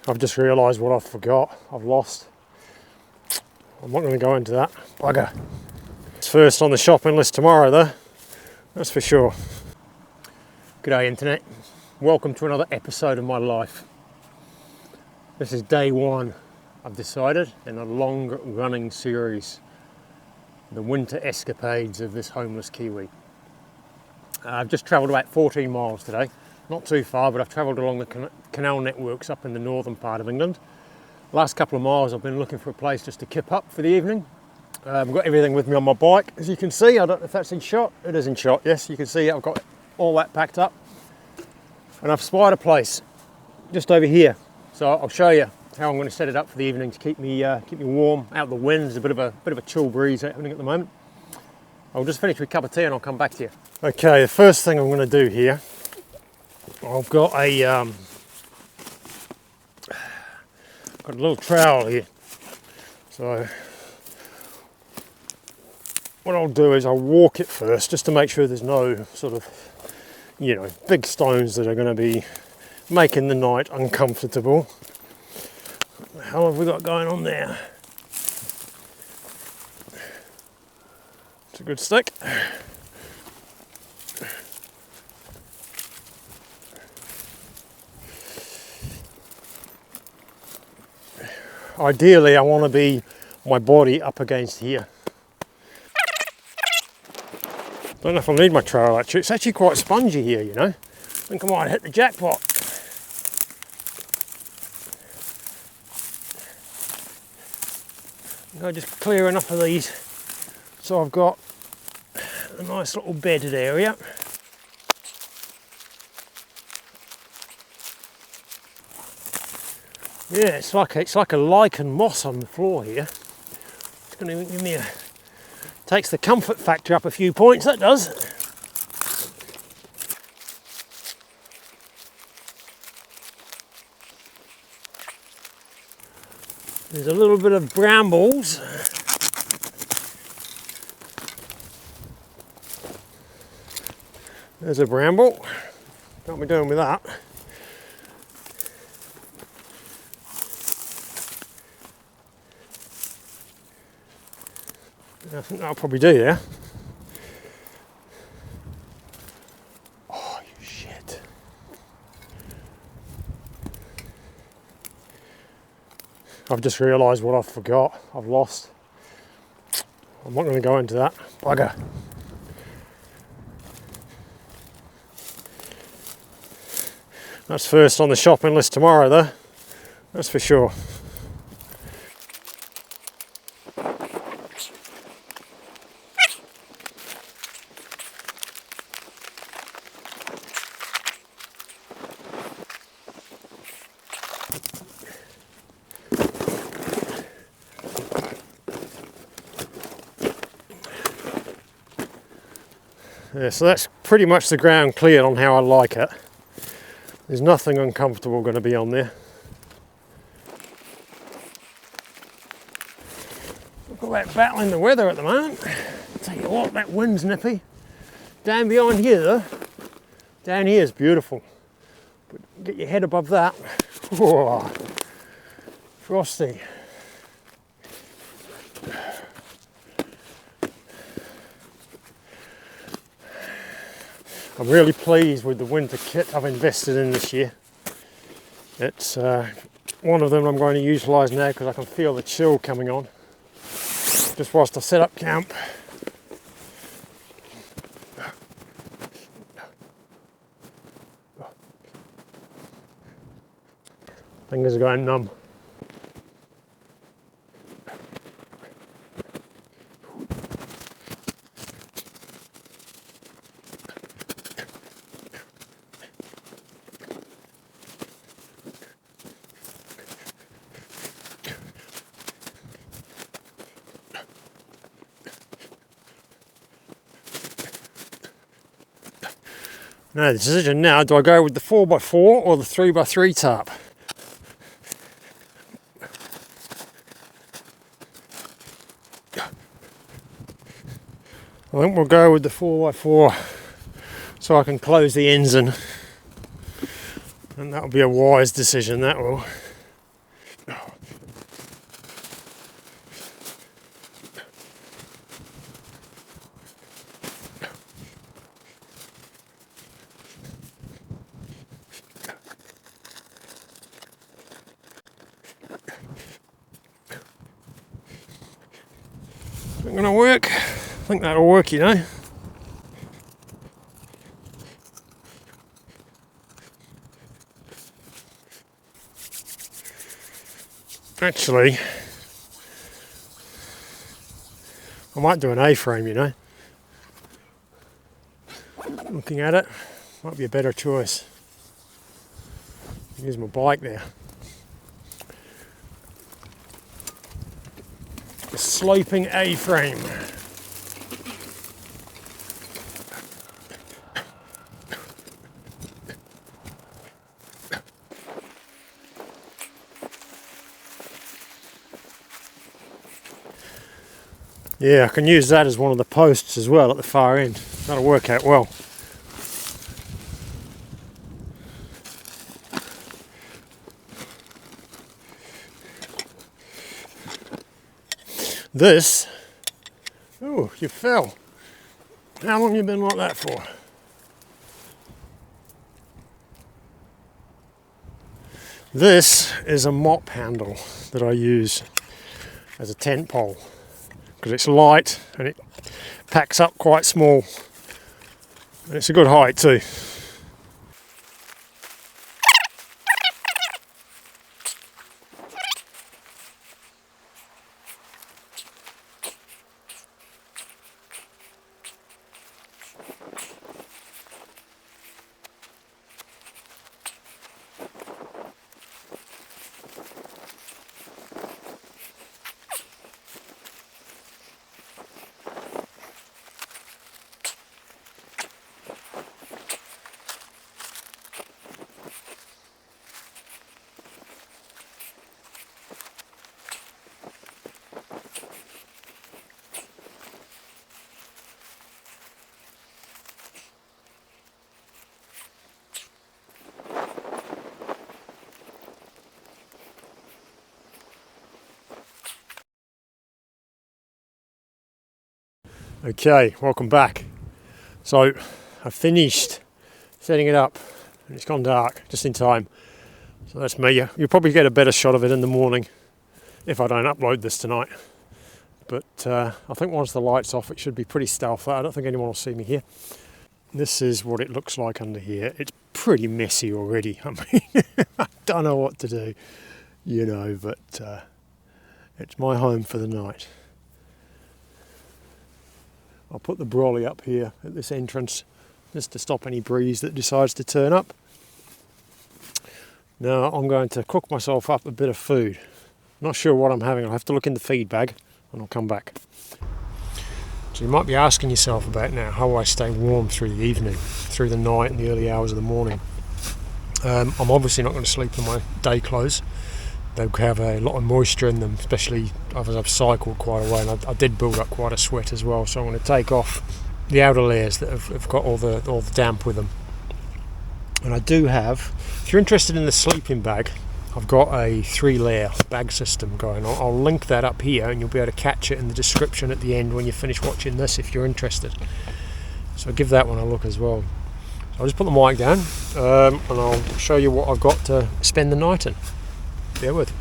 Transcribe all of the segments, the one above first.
I've just realised what I forgot. I've lost. I'm not going to go into that. Bugger. It's first on the shopping list tomorrow though. That's for sure. G'day internet. Welcome to another episode of my life. This is day one, I've decided, in a long running series. The winter escapades of this homeless Kiwi. I've just travelled about 14 miles today. Not too far, but I've travelled along the canal networks up in the northern part of England. Last couple of miles I've been looking for a place just to kip up for the evening. I've got everything with me on my bike, as you can see. I don't know if that's in shot. It is in shot, yes, you can see I've got all that packed up. And I've spied a place just over here. So I'll show you how I'm going to set it up for the evening to keep me warm out the wind. There's a bit of a chill breeze happening at the moment. I'll just finish with a cup of tea and I'll come back to you. Okay, the first thing I'm going to do here, I've got a little trowel here. So what I'll do is I'll walk it first just to make sure there's no sort of, you know, big stones that are going to be making the night uncomfortable. What the hell have we got going on there? It's a good stick. Ideally, I want to be my body up against here. Don't know if I'll need my trowel actually. It's actually quite spongy here, you know. I think I might hit the jackpot. I'll just clear enough of these so I've got a nice little bedded area. Yeah, it's like a lichen moss on the floor here. It's going to give me takes the comfort factor up a few points, that does. There's a little bit of brambles. There's a bramble. Can't be doing with that. I think that'll probably do, yeah? Oh, you shit. I've just realised what I forgot. I've lost. I'm not going to go into that. Bugger. That's first on the shopping list tomorrow though. That's for sure. Yeah, so that's pretty much the ground cleared on how I like it. There's nothing uncomfortable going to be on there. Look at that battling the weather at the moment. I'll tell you what, that wind's nippy. Down behind here though, down here is beautiful. But get your head above that. Whoa, frosty. I'm really pleased with the winter kit I've invested in this year. It's one of them I'm going to utilise now because I can feel the chill coming on. Just whilst I set up camp. Fingers are going numb. Now the decision now, do I go with the 4x4 or the 3x3 tarp? I think we'll go with the 4x4 so I can close the ends and that'll be a wise decision, that will. Isn't gonna work? I think that'll work, you know. Actually, I might do an A-frame, you know. Looking at it, might be a better choice. Use my bike there. A sloping A-frame. Yeah, I can use that as one of the posts as well at the far end. That'll work out well. This, oh, you fell. How long have you been like that for? This is a mop handle that I use as a tent pole because it's light and it packs up quite small. And it's a good height too. Okay, welcome back. So I finished setting it up and it's gone dark just in time. So that's me. You'll probably get a better shot of it in the morning if I don't upload this tonight. But I think once the light's off it should be pretty stealthy. I don't think anyone will see me here. This is what it looks like under here. It's pretty messy already. I mean, I don't know what to do, you know, but it's my home for the night. I'll put the brolly up here at this entrance just to stop any breeze that decides to turn up. Now I'm going to cook myself up a bit of food. Not sure what I'm having. I'll have to look in the feed bag and I'll come back. So you might be asking yourself about now how I stay warm through the evening, through the night and the early hours of the morning. I'm obviously not going to sleep in my day clothes. They have a lot of moisture in them, especially as I've cycled quite a way, and I did build up quite a sweat as well. So I'm going to take off the outer layers that have got all the damp with them. And I do have, if you're interested in the sleeping bag, I've got a 3-layer bag system going on. I'll link that up here, and you'll be able to catch it in the description at the end when you finish watching this if you're interested. So give that one a look as well. So I'll just put the mic down, and I'll show you what I've got to spend the night in. Bear with.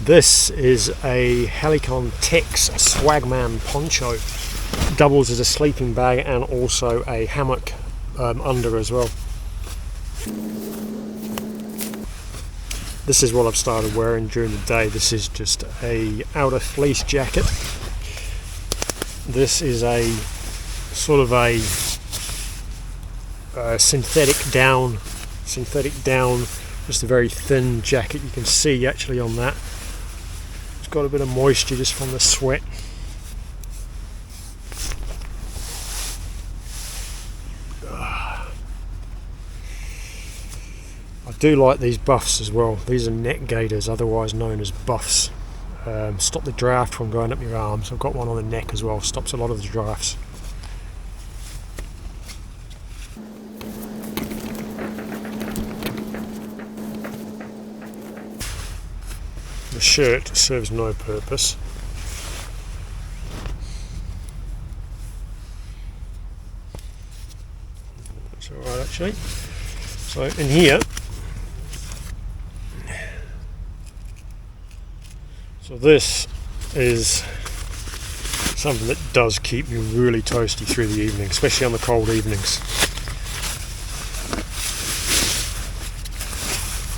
This is a Helikon-Tex Swagman poncho. Doubles as a sleeping bag and also a hammock under as well. This is what I've started wearing during the day. This is just a outer fleece jacket. This is a sort of a synthetic down, just a very thin jacket. You can see actually on that it's got a bit of moisture just from the sweat. I do like these buffs as well. These are neck gaiters, otherwise known as buffs. Stop the draft from going up your arms. I've got one on the neck as well, stops a lot of the drafts. The shirt serves no purpose. That's alright actually. So in here So this is something that does keep me really toasty through the evening, especially on the cold evenings.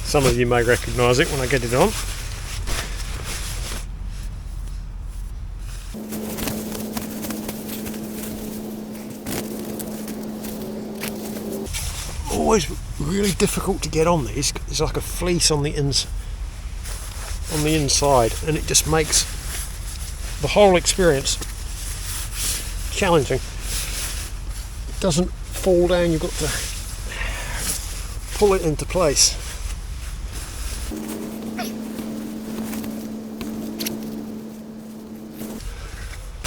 Some of you may recognise it when I get it on. Always really difficult to get on these. It's like a fleece on the inside, and it just makes the whole experience challenging. It doesn't fall down, you've got to pull it into place.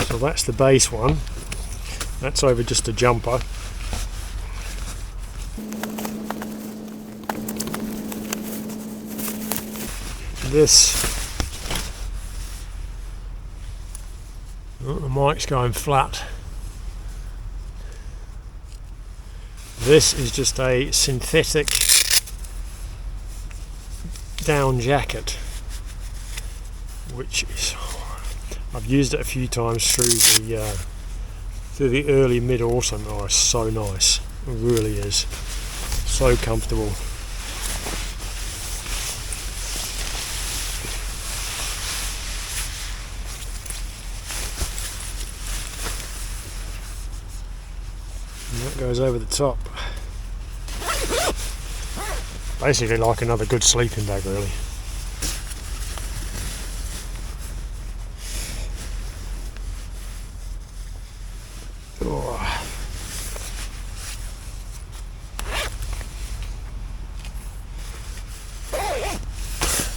So that's the base one. That's over just a jumper. This, oh, the mic's going flat. This is just a synthetic down jacket, which is, I've used it a few times through the early mid-autumn. Oh, it's so nice. It really is. So comfortable. Goes over the top. Basically like another good sleeping bag, really. Oh.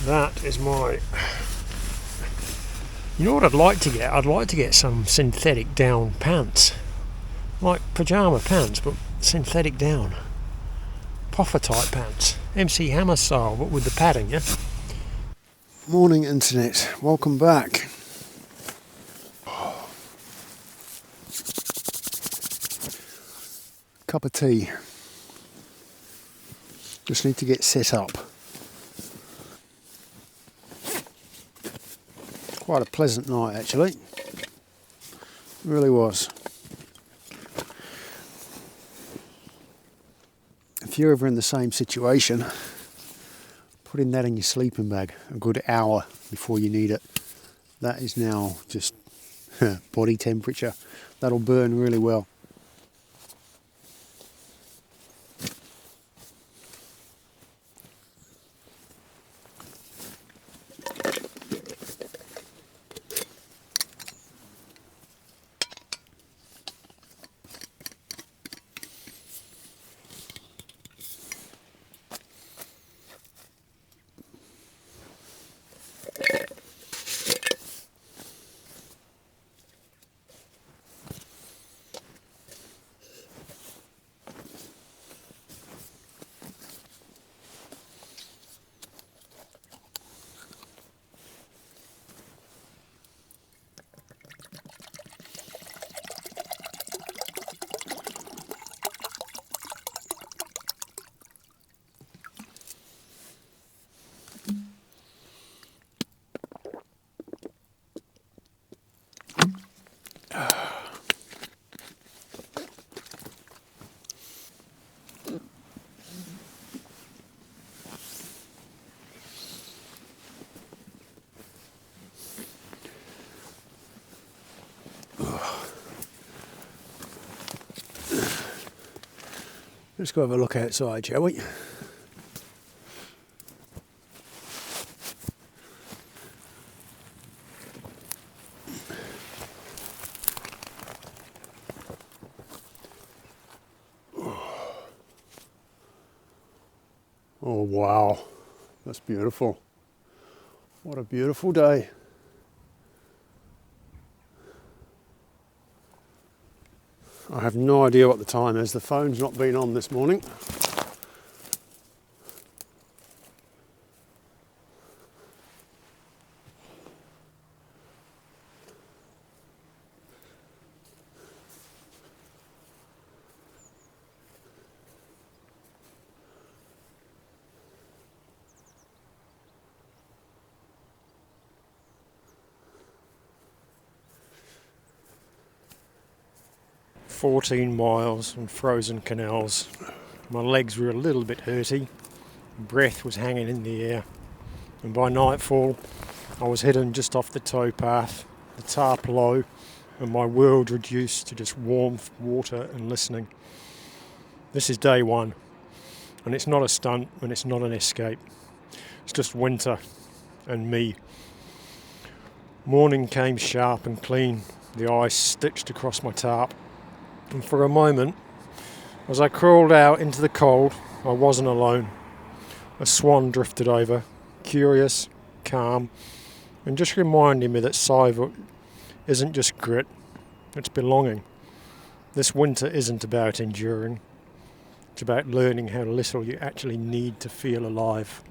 That is my... You know what I'd like to get? I'd like to get some synthetic down pants. Like pyjama pants, but synthetic down. Puffer type pants. MC Hammer style, but with the padding, yeah? Morning internet, welcome back. Cup of tea. Just need to get set up. Quite a pleasant night actually. Really was. If you're ever in the same situation, putting that in your sleeping bag a good hour before you need it. That is now just body temperature. That'll burn really well. Let's go have a look outside, shall we? Oh wow, that's beautiful. What a beautiful day. I have no idea what the time is. The phone's not been on this morning. 14 miles and frozen canals. My legs were a little bit hurty, breath was hanging in the air, and by nightfall I was heading just off the towpath, the Tarp low, and my world reduced to just warmth, water and listening. This is day one, and it's not a stunt and it's not an escape. It's just winter and me. Morning came sharp and clean, the ice stitched across my tarp, and for a moment, as I crawled out into the cold, I wasn't alone. A swan drifted over, curious, calm, and just reminding me that Saivut isn't just grit, it's belonging. This winter isn't about enduring, it's about learning how little you actually need to feel alive.